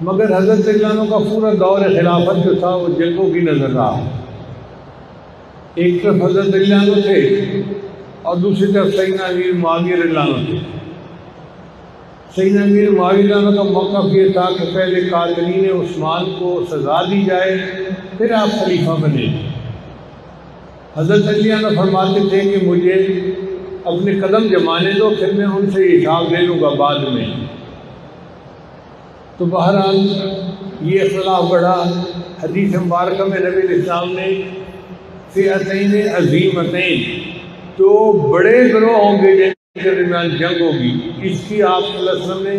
مگر حضرت علی عنہ کا پورا دور خلافت جو تھا وہ جنگوں کی نظر رہا۔ ایک طرف حضرت علی عنہ تھے اور دوسری طرف سیدنا امیر معاویہ رضی اللہ عنہ تھے۔ سیدنا امیر معاویہ رضی اللہ عنہ کا موقف یہ تھا کہ پہلے قاتلین عثمان کو سزا دی جائے پھر آپ خلیفہ بنے۔ حضرت علی عنہ فرماتے تھے کہ مجھے اپنے قدم جمانے دو، پھر میں ان سے حساب لے لوں گا بعد میں۔ تو بہرحال یہ اختلاف بڑھا۔ حدیث مبارکہ میں نبی علیہ السلام نے فئتین عظیمتین، دو بڑے گروہ ہوں گے جن کے درمیان جنگ ہوگی، اس کی آپ صلی اللہ علیہ وسلم نے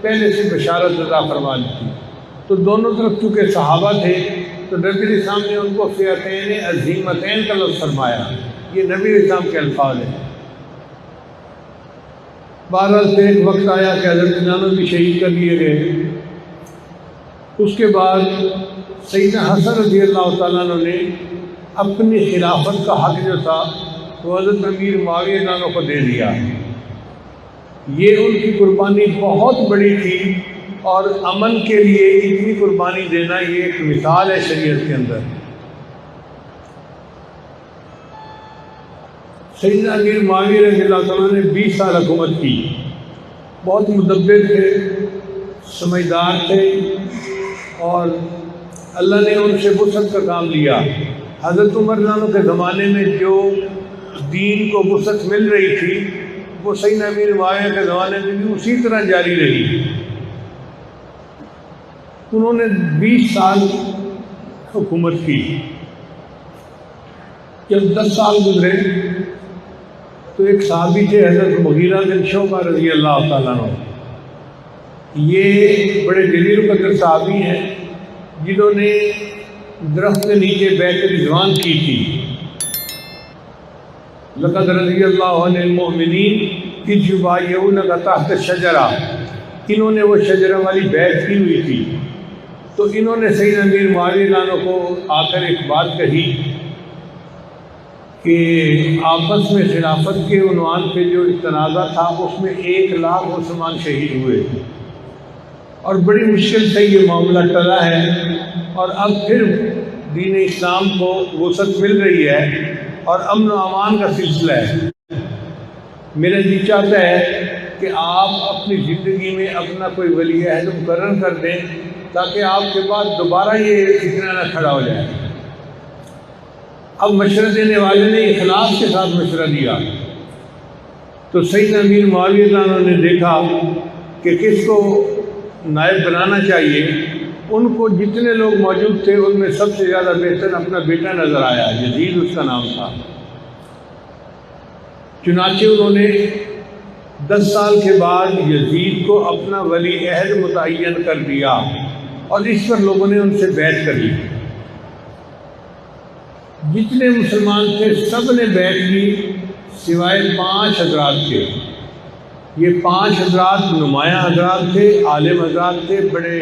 پہلے سے بشارت عطا فرما دی تھی۔ تو دونوں طرف چونکہ صحابہ تھے تو نبی علیہ السلام نے ان کو فئتین عظیمتین کا لفظ فرمایا۔ یہ نبی علیہ السلام کے الفاظ ہیں۔ بہرحال پھر ایک وقت آیا کہ حضرت علی عنہ بھی شہید کر لیے گئے۔ اس کے بعد سیدنا حسن رضی اللہ تعالیٰ عنہ نے اپنی خلافت کا حق جو تھا وہ حضرت امیر معاویہ رضی اللہ عنہ کو دے دیا۔ یہ ان کی قربانی بہت بڑی تھی، اور امن کے لیے اتنی قربانی دینا یہ ایک مثال ہے شریعت کے اندر۔ سیدنا امیر معاویہ رضی اللہ تعالیٰ نے 20 سال حکومت کی۔ بہت مدبر تھے، سمجھدار تھے، اور اللہ نے ان سے وسعت کا کام لیا۔ حضرت عمر رضی اللہ عنہ کے زمانے میں جو دین کو وسعت مل رہی تھی وہ سیدنا امیر معاویہ کے زمانے میں بھی اسی طرح جاری رہی۔ انہوں نے 20 سال حکومت کی۔ جب 10 سال گزرے تو ایک صحابی تھے حضرت مغیرہ بن شعبہ رضی اللہ تعالیٰ عنہ۔ یہ بڑے جلیل قدر صحابی ہیں جنہوں نے درخت کے نیچے بیعت رضوان کی تھی۔ لقد رضی اللہ عن المؤمنین اذ یبایعونک تحت الشجرہ، انہوں نے وہ شجرہ والی بیعت کی ہوئی تھی۔ تو انہوں نے سیدنا امیر معاویہ رضی اللہ عنہ کو آ کر ایک بات کہی کہ آپس میں خلافت کے عنوان پہ جو تنازع تھا اس میں 1 لاکھ مسلمان شہید ہوئے، اور بڑی مشکل سے یہ معاملہ ٹلا ہے، اور اب پھر دین اسلام کو وسعت مل رہی ہے اور امن و امان کا سلسلہ ہے۔ میرا جی چاہتا ہے کہ آپ اپنی زندگی میں اپنا کوئی ولی عہد مقرر کر دیں تاکہ آپ کے بعد دوبارہ یہ فتنہ نہ کھڑا ہو جائے۔ اب مشورہ دینے والے نے اخلاص کے ساتھ مشورہ دیا تو سیدنا امیر معاویہ رضی اللہ عنہ نے دیکھا کہ کس کو نائب بنانا چاہیے۔ ان کو جتنے لوگ موجود تھے ان میں سب سے زیادہ بہتر اپنا بیٹا نظر آیا، یزید اس کا نام تھا۔ چنانچہ انہوں نے 10 سال کے بعد یزید کو اپنا ولی عہد متعین کر دیا، اور اس پر لوگوں نے ان سے بیعت کر لی۔ جتنے مسلمان تھے سب نے بیعت کی سوائے 5 حضرات کے۔ یہ 5 حضرات نمایاں حضرات تھے، عالم حضرات تھے، بڑے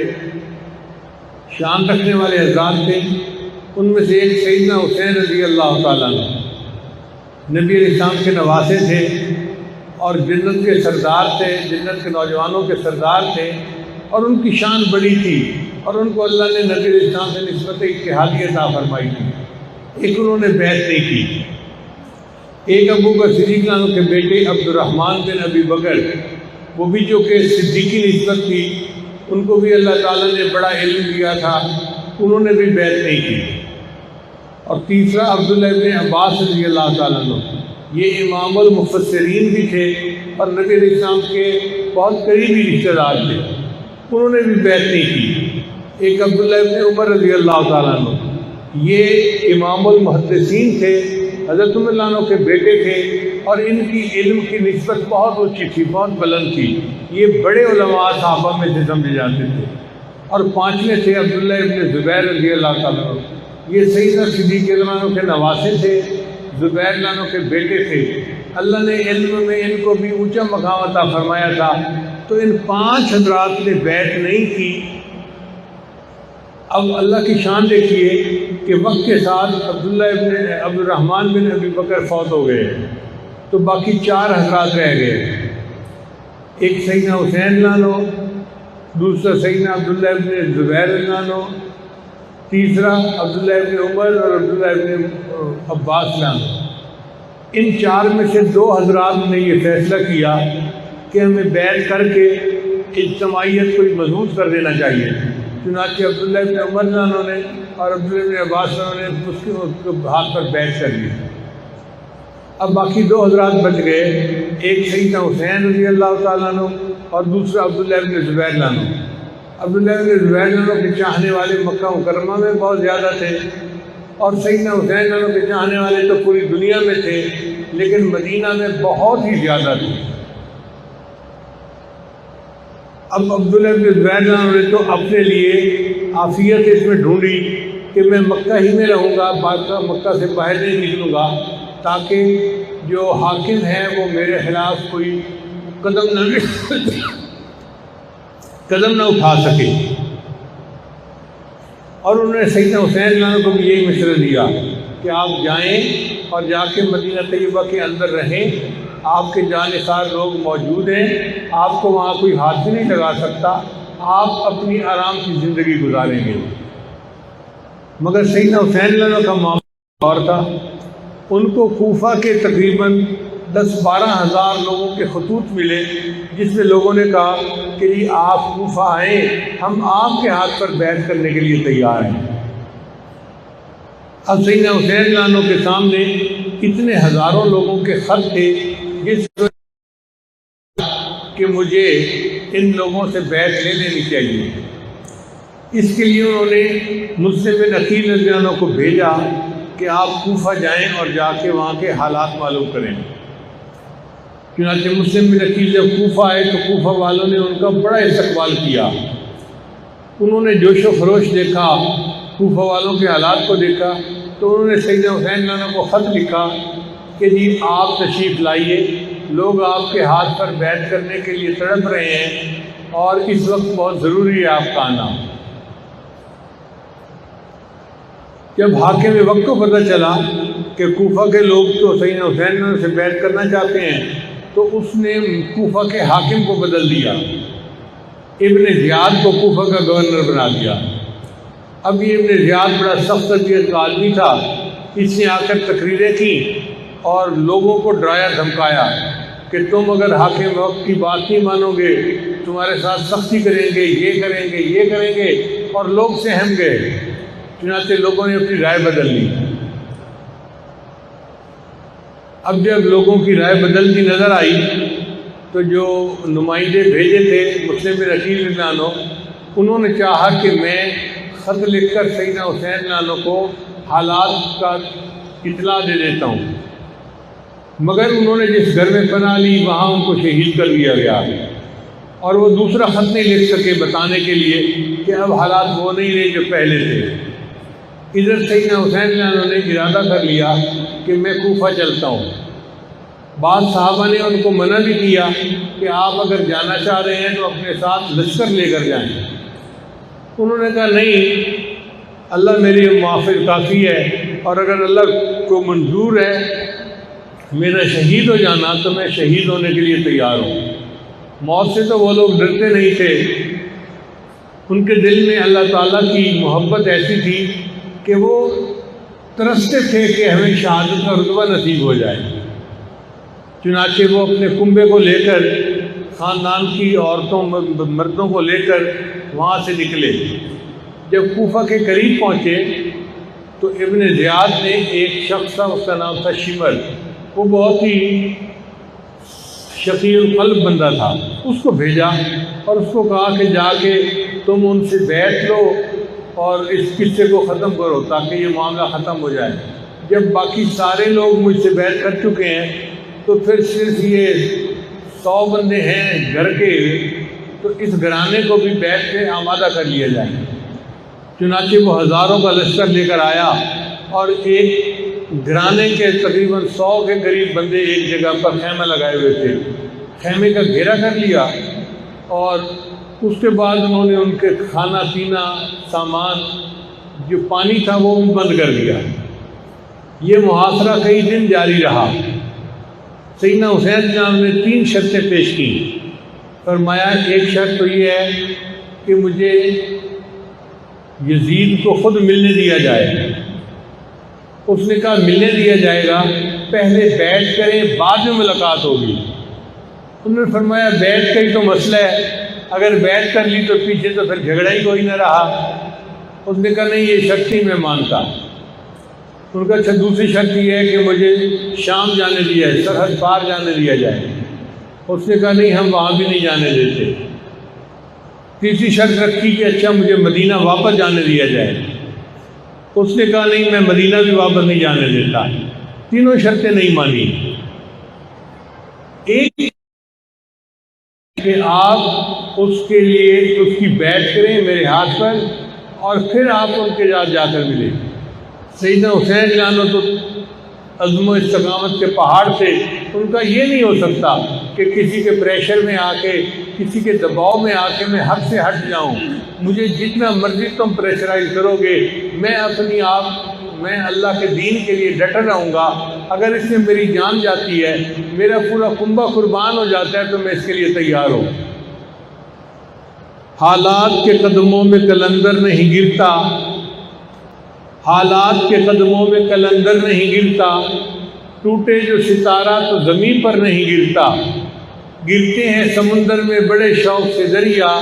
شان رکھنے والے حضرات تھے۔ ان میں سے ایک سیدنا حسین رضی اللہ تعالیٰ عنہ نبی علیہ السلام کے نواسے تھے اور جنت کے سردار تھے، جنت کے نوجوانوں کے سردار تھے، اور ان کی شان بڑی تھی، اور ان کو اللہ نے نبی علیہ السلام سے نسبت اتحادی عطا فرمائی تھی۔ ایک انہوں نے بیعت نہیں کی۔ ایک ابو بکر صدیق عنہ کے بیٹے عبد الرحمن بن ابی بکر، وہ بھی جو کہ صدیقی نسبت تھی، ان کو بھی اللہ تعالیٰ نے بڑا علم دیا تھا، انہوں نے بھی بیعت نہیں کی۔ اور تیسرا عبداللہ ابن عباس رضی اللہ تعالیٰ عنہ، یہ امام المفسرین بھی تھے اور نبی علیہ السلام کے بہت قریبی رشتہ دار تھے، انہوں نے بھی بیعت نہیں کی۔ ایک عبداللہ ابن عمر رضی اللہ تعالیٰ عنہ، یہ امام المحدثین تھے، حضرت عمر اللہ عنہ کے بیٹے تھے، اور ان کی علم کی نسبت بہت اونچی تھی، بہت بلند تھی، یہ بڑے علماء صحابہ میں سے سمجھے جاتے تھے۔ اور 5ویں تھے عبداللہ ابن زبیر رضی اللہ تعالیٰ عنہ، یہ سیدنا صدیق رضی اللہ عنہ کے نواسے تھے، زبیر رضی اللہ عنہ کے بیٹے تھے۔ اللہ نے علم میں ان کو بھی اونچا مقام عطا فرمایا تھا، تو ان 5 حضرات نے بیعت نہیں کی۔ اب اللہ کی شان دیکھیے کہ وقت کے ساتھ عبداللہ ابن عبد الرحمن بن ابی بکر فوت ہو گئے، تو باقی 4 حضرات رہ گئے۔ ایک سیدنا حسین عنہ، دوسرا سیدنا عبداللہ ابن زبیر رضی اللہ عنہ، تیسرا عبداللہ ابن عمر اور عبداللہ ابن عباس رضی اللہ عنہ۔ ان چار میں سے دو حضرات نے یہ فیصلہ کیا کہ ہمیں بیعت کر کے اجتماعیت کو مضبوط کر دینا چاہیے۔ چنانچہ عبداللہ ابن عمر رضی اللہ عنہ نے اور عبداللہ ابن عباس رضی اللہ عنہ نے اس کے ہاتھ پر بیعت کر لی۔ اب باقی دو حضرات بچ گئے، ایک سیدنا حسین رضی اللہ تعالیٰ عنہ اور دوسرا عبداللہ ابن زبیر رضی اللہ عنہ۔ عبداللہ ابن زبیر رضی اللہ عنہ کے چاہنے والے مکہ مکرمہ میں بہت زیادہ تھے، اور سیدنا حسین رضی اللہ عنہ کے چاہنے والے تو پوری دنیا میں تھے، لیکن مدینہ میں بہت ہی زیادہ تھے۔ اب عبداللہ ابن زبیر رضی اللہ عنہ نے تو اپنے لیے عافیت اس میں ڈھونڈی کہ میں مکہ ہی میں رہوں گا، مکہ سے باہر نہیں نکلوں گا، تاکہ جو حاکم ہے وہ میرے خلاف کوئی قدم نہ اٹھا سکے۔ اور انہوں نے سیدنا حسین رضی اللہ عنہ کو بھی یہی مشورہ دیا کہ آپ جائیں اور جا کے مدینہ طیبہ کے اندر رہیں، آپ کے جانثار لوگ موجود ہیں، آپ کو وہاں کوئی ہاتھ نہیں لگا سکتا، آپ اپنی آرام کی زندگی گزاریں گے۔ مگر سیدنا حسین رضی اللہ عنہ کا معاملہ اور تھا، ان کو کوفہ کے تقریباً 10-12 ہزار لوگوں کے خطوط ملے، جس میں لوگوں نے کہا کہ جی آپ کوفہ آئیں، ہم آپ کے ہاتھ پر بیعت کرنے کے لیے تیار ہیں۔ اب سیدنا حسین رضی اللہ عنہ کے سامنے اتنے ہزاروں لوگوں کے خط تھے جس کہ مجھے ان لوگوں سے بیعت لے لینی چاہیے۔ اس کے لیے انہوں نے مسلم بن عقیل رضی اللہ عنہ کو بھیجا کہ آپ کوفہ جائیں اور جا کے وہاں کے حالات معلوم کریں۔ چنانچہ مسلم بن عقیل جب کوفہ آئے تو کوفہ والوں نے ان کا بڑا استقبال کیا۔ انہوں نے جوش و خروش دیکھا، کوفہ والوں کے حالات کو دیکھا، تو انہوں نے سیدنا حسین رضی اللہ عنہ کو خط لکھا کہ جی آپ تشریف لائیے، لوگ آپ کے ہاتھ پر بیعت کرنے کے لیے تڑپ رہے ہیں، اور اس وقت بہت ضروری ہے آپ کا آنا۔ جب حاکم وقت کو پتہ چلا کہ کوفہ کے لوگ تو سیدنا حسین رضی اللہ عنہ سے بیعت کرنا چاہتے ہیں، تو اس نے کوفہ کے حاکم کو بدل دیا، ابن زیاد کو کوفہ کا گورنر بنا دیا۔ اب یہ ابن زیاد بڑا سخت طبیعت کا آدمی تھا، اس نے آ کر تقریریں کی اور لوگوں کو ڈرایا دھمکایا کہ تم اگر حاکم وقت کی بات نہیں مانو گے، تمہارے ساتھ سختی کریں گے، یہ کریں گے، یہ کریں گے، اور لوگ سہم گئے۔ چنانچہ لوگوں نے اپنی رائے بدل لی۔ اب جب لوگوں کی رائے بدلتی نظر آئی تو جو نمائندے بھیجے تھے مسلم بن عقیل رضی اللہ عنہ، انہوں نے چاہا کہ میں خط لکھ کر سیدنا حسین رضی اللہ عنہ کو حالات کا اطلاع دے دیتا ہوں، مگر انہوں نے جس گھر میں پناہ لی وہاں ان کو شہید کر دیا گیا، اور وہ دوسرا خط نہیں لکھ سکے بتانے کے لیے کہ اب حالات وہ نہیں رہے جو پہلے تھے۔ ادھر سیدنا حسین رضی اللہ عنہ نے ارادہ کر لیا کہ میں کوفہ چلتا ہوں۔ بعض صحابہ نے ان کو منع بھی کیا کہ آپ اگر جانا چاہ رہے ہیں تو اپنے ساتھ لشکر لے کر جائیں۔ انہوں نے کہا نہیں، اللہ میری معافی کافی ہے، اور اگر اللہ کو منظور ہے میرا شہید ہو جانا تو میں شہید ہونے کے لیے تیار ہوں۔ موت سے تو وہ لوگ ڈرتے نہیں تھے، ان کے دل میں اللہ تعالیٰ کی محبت ایسی تھی کہ وہ ترستے تھے کہ ہمیں شہادت کا رتبہ نصیب ہو جائے۔ چنانچہ وہ اپنے کنبے کو لے کر، خاندان کی عورتوں مردوں کو لے کر وہاں سے نکلے۔ جب کوفہ کے قریب پہنچے تو ابن زیاد نے ایک شخص تھا، اس کا نام تھا شمر، وہ بہت ہی شقی القلب بندہ تھا، اس کو بھیجا اور اس کو کہا کہ جا کے تم ان سے بیعت لو اور اس قصے کو ختم کرو تاکہ یہ معاملہ ختم ہو جائے۔ جب باقی سارے لوگ مجھ سے بیعت کر چکے ہیں تو پھر صرف یہ 100 بندے ہیں گھر کے، تو اس گھرانے کو بھی بیعت سے آمادہ کر لیا جائے۔ چنانچہ وہ ہزاروں کا لشکر لے کر آیا اور ایک گھرانے کے تقریباً 100 کے قریب بندے ایک جگہ پر خیمہ لگائے ہوئے تھے، خیمے کا گھیرا کر لیا، اور اس کے بعد انہوں نے ان کے کھانا پینا سامان جو پانی تھا وہ بھی بند کر دیا۔ یہ محاصرہ کئی دن جاری رہا۔ سیدنا حسین جناب نے 3 شرطیں پیش کی۔ فرمایا ایک شرط تو یہ ہے کہ مجھے یزید کو خود ملنے دیا جائے۔ اس نے کہا ملنے دیا جائے گا، پہلے بیٹھ کریں بعد میں ملاقات ہوگی۔ انہوں نے فرمایا بیٹھ کر ہی تو مسئلہ ہے، اگر بیٹھ کر لی تو پیچھے تو پھر جھگڑا ہی کوئی نہ رہا۔ اس نے کہا نہیں، یہ شرط نہیں میں مانتا۔ ان کا اچھا دوسری شرط یہ ہے کہ مجھے شام جانے دیا ہے، سرحد پار جانے دیا جائے۔ اس نے کہا نہیں، ہم وہاں بھی نہیں جانے دیتے۔ تیسری شرط رکھی کہ اچھا مجھے مدینہ واپس جانے دیا جائے۔ اس نے کہا نہیں، میں مدینہ بھی واپس نہیں جانے دیتا۔ تینوں شرطیں نہیں مانی۔ ایک کہ آپ اس کے لیے اس کی بیعت کریں میرے ہاتھ پر، اور پھر آپ ان کے ساتھ جا کر ملیں۔ سیدنا حسین جانو تو عزم و استقامت کے پہاڑ تھے، ان کا یہ نہیں ہو سکتا کہ کسی کے پریشر میں آ کے، کسی کے دباؤ میں آ کے میں حد سے ہٹ جاؤں۔ مجھے جتنا مرضی تم پریشرائز کرو گے، میں میں اللہ کے دین کے لیے ڈٹا رہوں گا۔ اگر اس میں میری جان جاتی ہے، میرا پورا کنبہ قربان ہو جاتا ہے، تو میں اس کے لیے تیار ہوں۔ حالات کے قدموں میں کلندر نہیں گرتا، حالات کے قدموں میں کلندر نہیں گرتا، ٹوٹے جو ستارہ تو زمین پر نہیں گرتا۔ گرتے ہیں سمندر میں بڑے شوق سے دریا،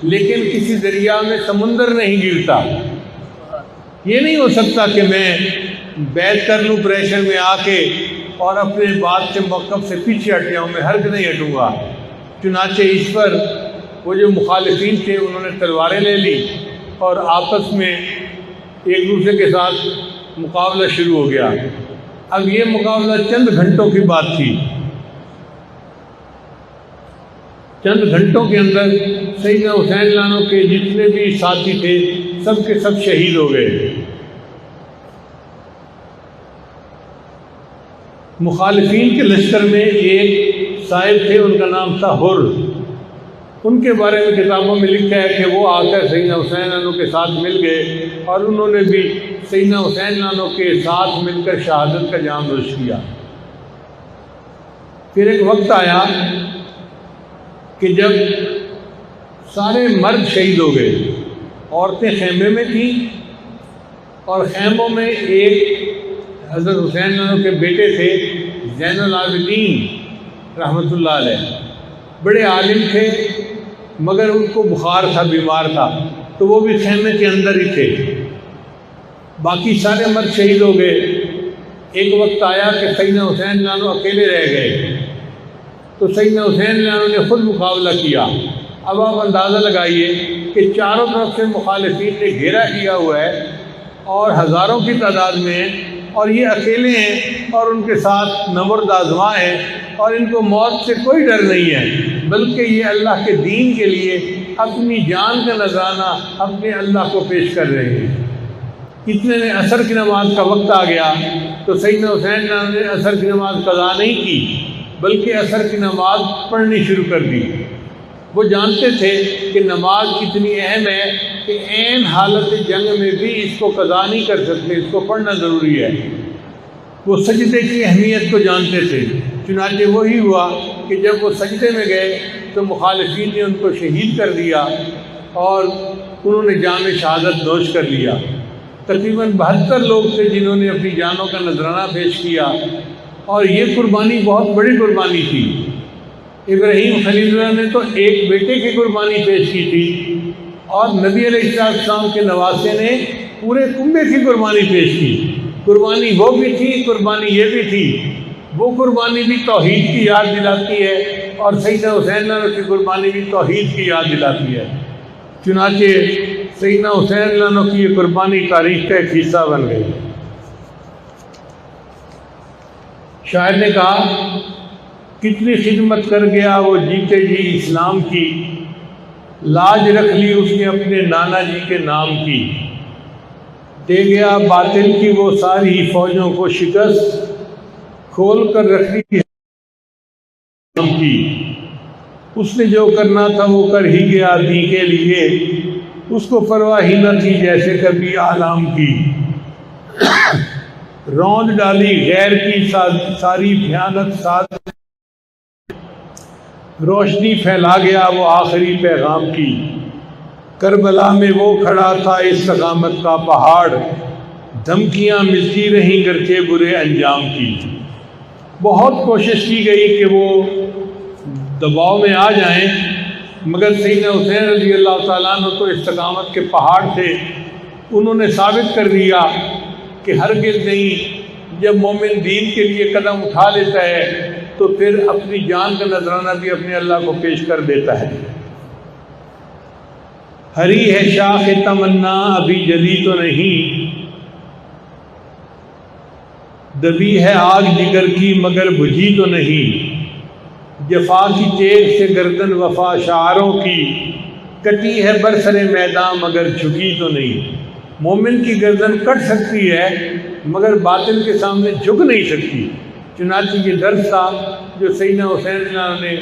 لیکن کسی دریا میں سمندر نہیں گرتا۔ یہ نہیں ہو سکتا کہ میں بیعت کر لوں پریشر میں آ کے اور اپنے بات سے موقف سے پیچھے ہٹ جاؤں، میں ہرگز نہیں ہٹوں گا۔ چنانچہ اس پر وہ جو مخالفین تھے انہوں نے تلواریں لے لی اور آپس میں ایک دوسرے کے ساتھ مقابلہ شروع ہو گیا۔ اب یہ مقابلہ چند گھنٹوں کی بات تھی۔ چند گھنٹوں کے اندر سیدنا حسین لانو کے جتنے بھی ساتھی تھے سب کے سب شہید ہو گئے۔ مخالفین کے لشکر میں ایک صاحب تھے، ان کا نام تھا حر۔ ان کے بارے میں کتابوں میں لکھا ہے کہ وہ آ کر سیدنا حسین لانو کے ساتھ مل گئے اور انہوں نے بھی سیدنا حسین لانو کے ساتھ مل کر شہادت کا جام نوش کیا۔ پھر ایک وقت آیا کہ جب سارے مرد شہید ہو گئے، عورتیں خیمے میں تھیں، اور خیموں میں ایک حضرت حسین لانو کے بیٹے تھے زین العابدین رحمۃ اللہ علیہ، بڑے عالم تھے مگر ان کو بخار تھا، بیمار تھا، تو وہ بھی خیمے کے اندر ہی تھے۔ باقی سارے مرد شہید ہو گئے۔ ایک وقت آیا کہ سیدنا حسین لانو اکیلے رہ گئے، تو سیدنا حسین لانو نے خود مقابلہ کیا۔ اب آپ اندازہ لگائیے کہ چاروں طرف سے مخالفین نے گھیرا کیا ہوا ہے اور ہزاروں کی تعداد میں ہیں، اور یہ اکیلے ہیں اور ان کے ساتھ نمرد آزما ہیں، اور ان کو موت سے کوئی ڈر نہیں ہے، بلکہ یہ اللہ کے دین کے لیے اپنی جان کا نذرانہ اپنے اللہ کو پیش کر رہے ہیں۔ اتنے میں عصر کی نماز کا وقت آ گیا تو سیدنا حسین نے عصر کی نماز قضا نہیں کی، بلکہ عصر کی نماز پڑھنی شروع کر دی۔ وہ جانتے تھے کہ نماز کتنی اہم ہے کہ عین حالت جنگ میں بھی اس کو قضا نہیں کر سکتے، اس کو پڑھنا ضروری ہے۔ وہ سجدے کی اہمیت کو جانتے تھے، چنانچہ وہی ہوا کہ جب وہ سجدے میں گئے تو مخالفین نے ان کو شہید کر دیا اور انہوں نے جام شہادت نوش کر لیا۔ تقریباً 72 لوگ تھے جنہوں نے اپنی جانوں کا نذرانہ پیش کیا، اور یہ قربانی بہت بڑی قربانی تھی۔ ابراہیم خلیل اللہ نے تو ایک بیٹے کی قربانی پیش کی تھی، اور نبی علیہ السلام کے نواسے نے پورے کنبے کی قربانی پیش کی۔ قربانی وہ بھی تھی، قربانی یہ بھی تھی۔ وہ قربانی بھی توحید کی یاد دلاتی ہے، اور سیدنا حسین لانو کی قربانی بھی توحید کی یاد دلاتی ہے۔ چنانچہ سیدنا حسین لانو کی یہ قربانی تاریخ کا ایک حصہ بن گئی۔ شاعر نے کہا کتنی خدمت کر گیا وہ جیتے جی اسلام کی، لاج رکھ لی اس نے اپنے نانا جی کے نام کی، دے گیا باطل کی وہ ساری فوجوں کو شکست، کھول کر رکھ لی اسلام کی، اس نے جو کرنا تھا وہ کر ہی گیا دین کے لیے، اس کو پرواہ ہی نہ تھی جیسے کبھی اعلام کی، روند ڈالی غیر کی ساری بھیانک ساتھ، روشنی پھیلا گیا وہ آخری پیغام کی، کربلا میں وہ کھڑا تھا استقامت کا پہاڑ، دھمکیاں ملتی رہیں گرچہ برے انجام کی۔ بہت کوشش کی گئی کہ وہ دباؤ میں آ جائیں، مگر سیدنا حسین رضی اللہ تعالیٰ عنہ تو استقامت کے پہاڑ تھے۔ انہوں نے ثابت کر دیا کہ ہرگز نہیں، جب مومن دین کے لیے قدم اٹھا لیتا ہے تو پھر اپنی جان کا نذرانہ بھی اپنے اللہ کو پیش کر دیتا ہے۔ ہری ہے شاخ تمنا ابھی جلی تو نہیں، دبی ہے آگ جگر کی مگر بجھی تو نہیں، جفا کی تیغ سے گردن وفا شعاروں کی، کٹی ہے برسر میدان مگر جھکی تو نہیں۔ مومن کی گردن کٹ سکتی ہے مگر باطل کے سامنے جھک نہیں سکتی۔ چنانچہ یہ درس تھا جو سیدنا حسین نے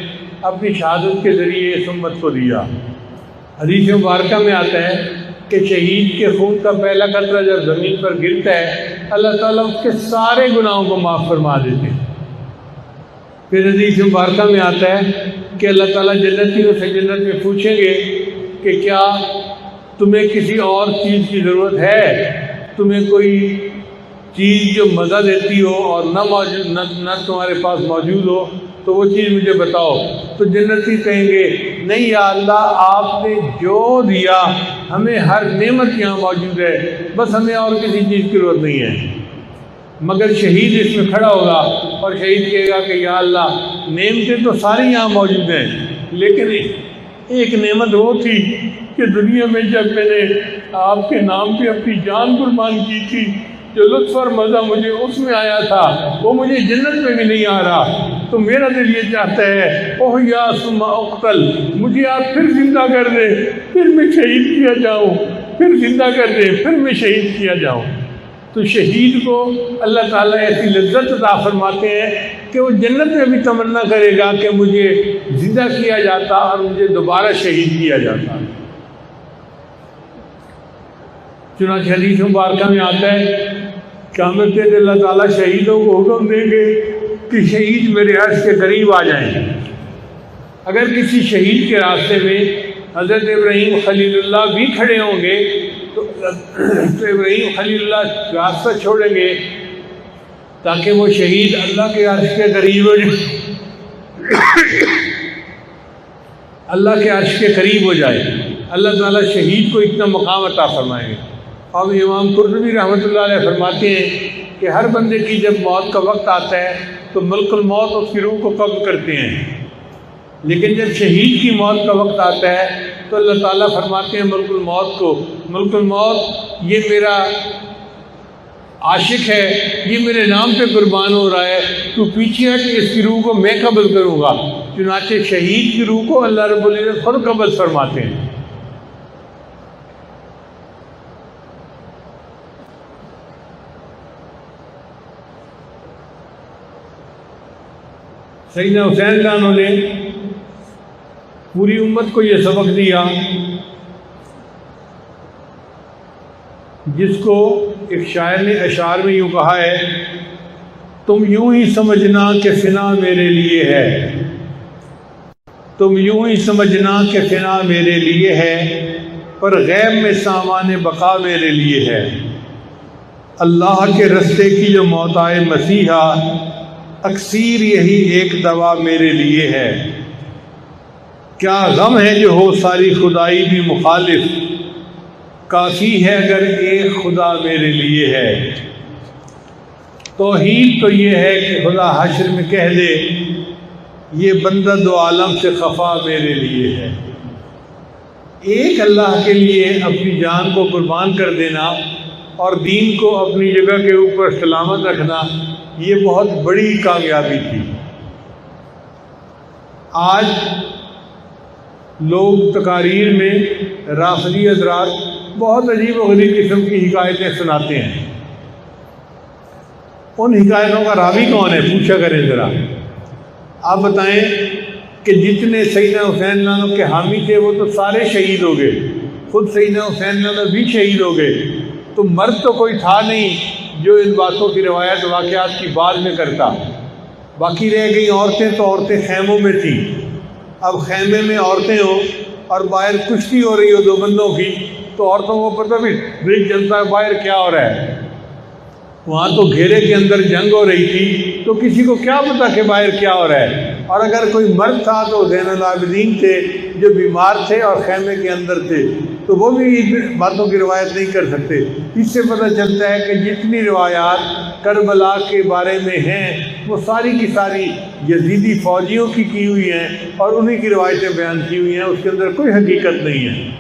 اپنی شہادت کے ذریعے اس امت کو دیا۔ حدیث مبارکہ میں آتا ہے کہ شہید کے خون کا پہلا قطرہ جب زمین پر گرتا ہے اللہ تعالیٰ اس کے سارے گناہوں کو معاف فرما دیتے ہیں۔ پھر حدیث مبارکہ میں آتا ہے کہ اللہ تعالیٰ جنتیوں سے جنت میں پوچھیں گے کہ کیا تمہیں کسی اور چیز کی ضرورت ہے؟ تمہیں کوئی چیز جو مزہ دیتی ہو اور نہ تمہارے پاس موجود ہو تو وہ چیز مجھے بتاؤ۔ تو جنتی کہیں گے نہیں یا اللہ، آپ نے جو دیا ہمیں ہر نعمت یہاں موجود ہے، بس ہمیں اور کسی چیز کی ضرورت نہیں ہے۔ مگر شہید اس میں کھڑا ہوگا اور شہید کہے گا کہ یا اللہ، نعمتیں تو ساری یہاں موجود ہیں، لیکن ایک نعمت وہ تھی کہ دنیا میں جب میں نے آپ کے نام پہ اپنی جان قربان کی تھی، جو لطف اور مزہ مجھے اس میں آیا تھا وہ مجھے جنت میں بھی نہیں آ رہا۔ تو میرا دل یہ چاہتا ہے اوہ یا ثم اقتل، مجھے آپ پھر زندہ کر دیں، پھر میں شہید کیا جاؤں، پھر زندہ کر دیں، پھر میں شہید کیا جاؤں۔ تو شہید کو اللہ تعالیٰ ایسی لذت عطا فرماتے ہیں کہ وہ جنت میں بھی تمنا کرے گا کہ مجھے زندہ کیا جاتا اور مجھے دوبارہ شہید کیا جاتا۔ چنانچہ حدیث مبارکہ میں آتا ہے قیامت کے دن اللہ تعالیٰ شہیدوں کو حکم دیں گے کہ شہید میرے عرش کے قریب آ جائیں۔ اگر کسی شہید کے راستے میں حضرت ابراہیم خلیل اللہ بھی کھڑے ہوں گے تو ابراہیم خلیل اللہ راستہ چھوڑیں گے تاکہ وہ شہید اللہ کے عرش کے قریب ہو جائے، اللہ کے عرش کے قریب ہو جائے۔ اللہ تعالیٰ شہید کو اتنا مقام عطا فرمائیں گے۔ اور امام قرطبی رحمۃ اللہ علیہ فرماتے ہیں کہ ہر بندے کی جب موت کا وقت آتا ہے تو ملک الموت اس کی روح کو قبض کرتے ہیں، لیکن جب شہید کی موت کا وقت آتا ہے تو اللہ تعالیٰ فرماتے ہیں ملک الموت کو، ملک الموت یہ میرا عاشق ہے، یہ میرے نام پہ قربان ہو رہا ہے، تو پیچھے ہٹ، اس کی روح کو میں قبض کروں گا۔ چنانچہ شہید کی روح کو اللہ رب العزت خود قبض فرماتے ہیں۔ سیدنا حسین خانوں نے پوری امت کو یہ سبق دیا جس کو ایک شاعر نے اشعار میں یوں کہا ہے، تم یوں ہی سمجھنا کہ فنا میرے لیے ہے، تم یوں ہی سمجھنا کہ فنا میرے لیے ہے، پر غیب میں سامان بقا میرے لیے ہے۔ اللہ کے رستے کی جو موت آئے مسیحا، اکثیر یہی ایک دوا میرے لیے ہے۔ کیا غم ہے جو ہو ساری خدائی بھی مخالف، کافی ہے اگر ایک خدا میرے لیے ہے۔ توحید تو یہ ہے کہ خدا حشر میں کہہ دے، یہ بندہ دو عالم سے خفا میرے لیے ہے۔ ایک اللہ کے لیے اپنی جان کو قربان کر دینا اور دین کو اپنی جگہ کے اوپر سلامت رکھنا، یہ بہت بڑی کامیابی تھی۔ آج لوگ تقاریر میں رافضی حضرات بہت عجیب و غریب قسم کی حکایتیں سناتے ہیں۔ ان حکایتوں کا راوی کون ہے پوچھا کریں ذرا۔ آپ بتائیں کہ جتنے سیدنا حسین عنہ کے حامی تھے وہ تو سارے شہید ہو گئے، خود سیدنا حسین عنہ بھی شہید ہو گئے، تو مرد تو کوئی تھا نہیں جو ان باتوں کی روایت واقعات کی بعد میں کرتا۔ باقی رہ گئی عورتیں، تو عورتیں خیموں میں تھیں۔ اب خیمے میں عورتیں ہوں اور باہر کشتی ہو رہی ہو دو بندوں کی تو عورتوں کو پتہ بھی چلتا ہے باہر کیا ہو رہا ہے. وہاں تو گھیرے کے اندر جنگ ہو رہی تھی تو کسی کو کیا پتا کہ باہر کیا ہو رہا ہے. اور اگر کوئی مرد تھا تو زین العابدین تھے جو بیمار تھے اور خیمے کے اندر تھے تو وہ بھی ان باتوں کی روایت نہیں کر سکتے. اس سے پتہ چلتا ہے کہ جتنی روایات کربلا کے بارے میں ہیں وہ ساری کی ساری یزیدی فوجیوں کی ہوئی ہیں اور انہی کی روایتیں بیان کی ہوئی ہیں. اس کے اندر کوئی حقیقت نہیں ہے.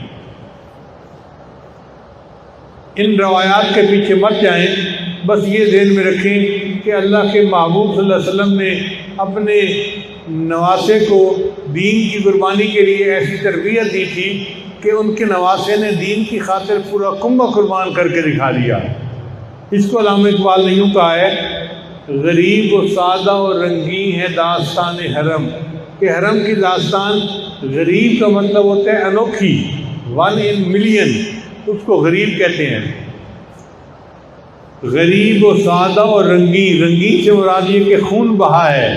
ان روایات کے پیچھے مت جائیں. بس یہ ذہن میں رکھیں کہ اللہ کے محبوب صلی اللہ علیہ وسلم نے اپنے نواسے کو دین کی قربانی کے لیے ایسی تربیت دی تھی کہ ان کے نواسے نے دین کی خاطر پورا کنبہ قربان کر کے دکھا دیا. اس کو علامہ اقبال نے یوں کہا ہے غریب و سادہ و رنگین ہے داستان حرم. کہ حرم کی داستان غریب کا مطلب ہوتا ہے انوکھی, 1 in million, اس کو غریب کہتے ہیں. غریب و سادہ اور رنگین, رنگین سے مراد یہ کہ خون بہا ہے.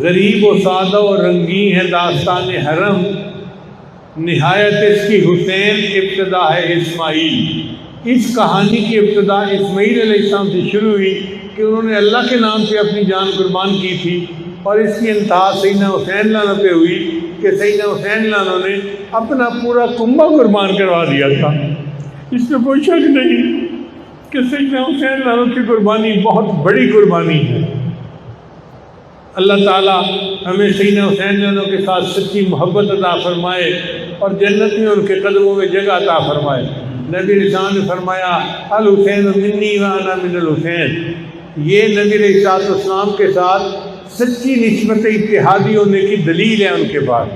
غریب و سادہ اور رنگین ہے داستان حرم, نہایت اس کی حسین ابتدا ہے اسماعیل. اس کہانی کی ابتدا اسماعیل علیہ السلام سے شروع ہوئی کہ انہوں نے اللہ کے نام سے اپنی جان قربان کی تھی, اور اس کی انتہا سیدنا حسین لانا پہ ہوئی کہ سیدنا حسین لانا نے اپنا پورا کنبہ قربان کروا دیا تھا. اس میں کوئی شک نہیں کہ سیدنا حسین لانا کی قربانی بہت بڑی قربانی ہے. اللہ تعالیٰ ہمیں سیدنا حسین لانا کے ساتھ سچی محبت عطا فرمائے اور جنت میں ان کے قدموں میں جگہ عطا فرمائے. نبی رسول نے فرمایا الحسین منی و انا من الحسین. یہ نبی علیہ السلام کے ساتھ سچی نسبت اتحادی ہونے کی دلیل ہے ان کے بعد.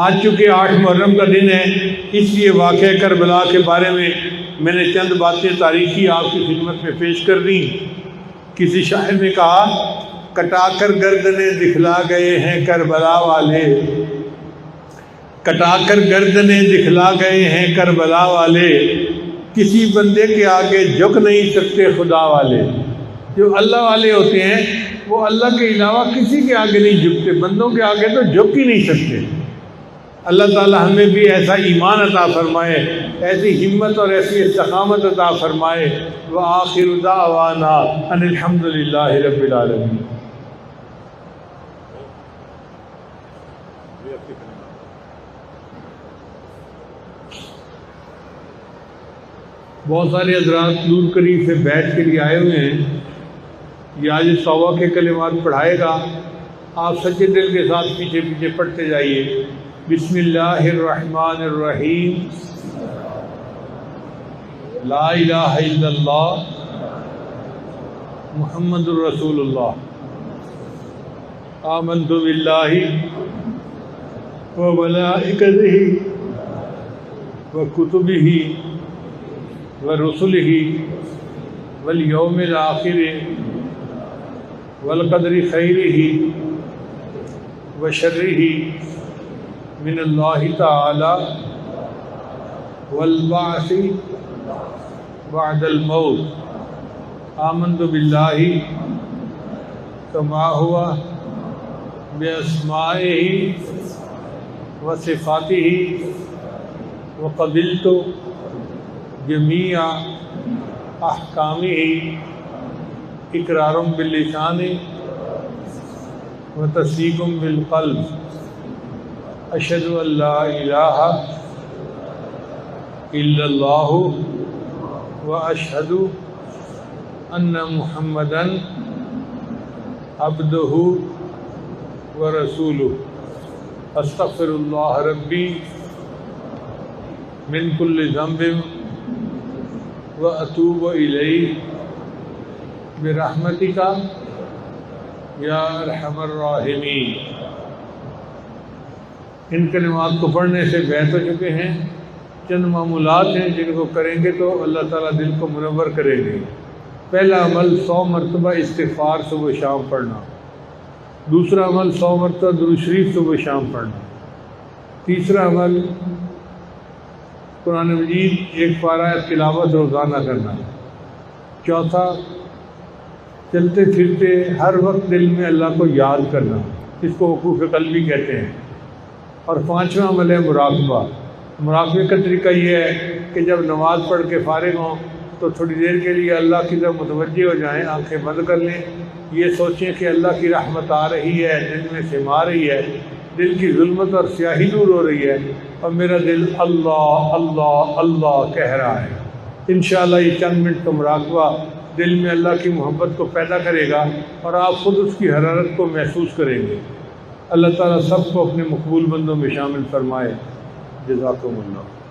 آج چونکہ 8 محرم کا دن ہے اس لیے واقعہ کربلا کے بارے میں نے چند باتیں تاریخی آپ کی خدمت میں پیش کر دیں. کسی شاعر نے کہا کٹا کر گردنیں دکھلا گئے ہیں کربلا والے, کٹا کر گردنیں دکھلا گئے ہیں کربلا والے, کسی بندے کے آگے جھک نہیں سکتے خدا والے. جو اللہ والے ہوتے ہیں وہ اللہ کے علاوہ کسی کے آگے نہیں جھکتے, بندوں کے آگے تو جھک ہی نہیں سکتے. اللہ تعالی ہمیں بھی ایسا ایمان عطا فرمائے, ایسی ہمت اور ایسی استقامت عطا فرمائے. وآخر دعوانا ان الحمد للہ رب العالمین. بہت سارے حضرات دور قریب سے بیٹھ کے لیے آئے ہوئے ہیں. یہ آج توبہ کے کلمات پڑھائے گا, آپ سچے دل کے ساتھ پیچھے پیچھے پڑھتے جائیے. بسم اللہ الرحمن الرحیم. لا الہ الا اللہ محمد الرسول اللہ. آمنت باللہ وملائکتہ وکتبہ ورسلہ والیوم الآخر والقدر خیرہ وشرہ من اللہ تعالی والبعث بعد الموت. آمنت باللہ کما ہوا باسمائہ وصفاتہ وقبلت جمیع احکامہ اقرار باللسان وتصدیق بالقلب. اشہد ان لا الہ الا اللہ واشہد ان محمدا عبدہ ورسولہ. استغفر اللہ ربی من کل ذنب واتوب الیہ برحمتک یا ارحم الراحمین. ان کلمات کو پڑھنے سے بیت ہو چکے ہیں. چند معمولات ہیں جن کو کریں گے تو اللہ تعالیٰ دل کو منور کریں گے. پہلا عمل 100 مرتبہ استغفار صبح شام پڑھنا. دوسرا عمل 100 مرتبہ درود شریف صبح شام پڑھنا. تیسرا عمل قرآن مجید 1 پارہ تلاوت روزانہ کرنا. چوتھا چلتے پھرتے ہر وقت دل میں اللہ کو یاد کرنا، اس کو وقوف قلبی کہتے ہیں۔ اور پانچواں عمل ہے مراقبہ۔ مراقبے کا طریقہ یہ ہے کہ جب نماز پڑھ کے فارغ ہوں تو تھوڑی دیر کے لیے اللہ کی طرف متوجہ ہو جائیں، آنکھیں بند کر لیں، یہ سوچیں کہ اللہ کی رحمت آ رہی ہے، دل میں سما رہی ہے، دل کی ظلمت اور سیاہی دور ہو رہی ہے، اور میرا دل اللہ اللہ اللہ کہہ رہا ہے۔ انشاءاللہ یہ چند منٹ کا مراقبہ دل میں اللہ کی محبت کو پیدا کرے گا اور آپ خود اس کی حرارت کو محسوس کریں گے۔ اللہ تعالیٰ سب کو اپنے مقبول بندوں میں شامل فرمائے۔ جزاکم اللہ۔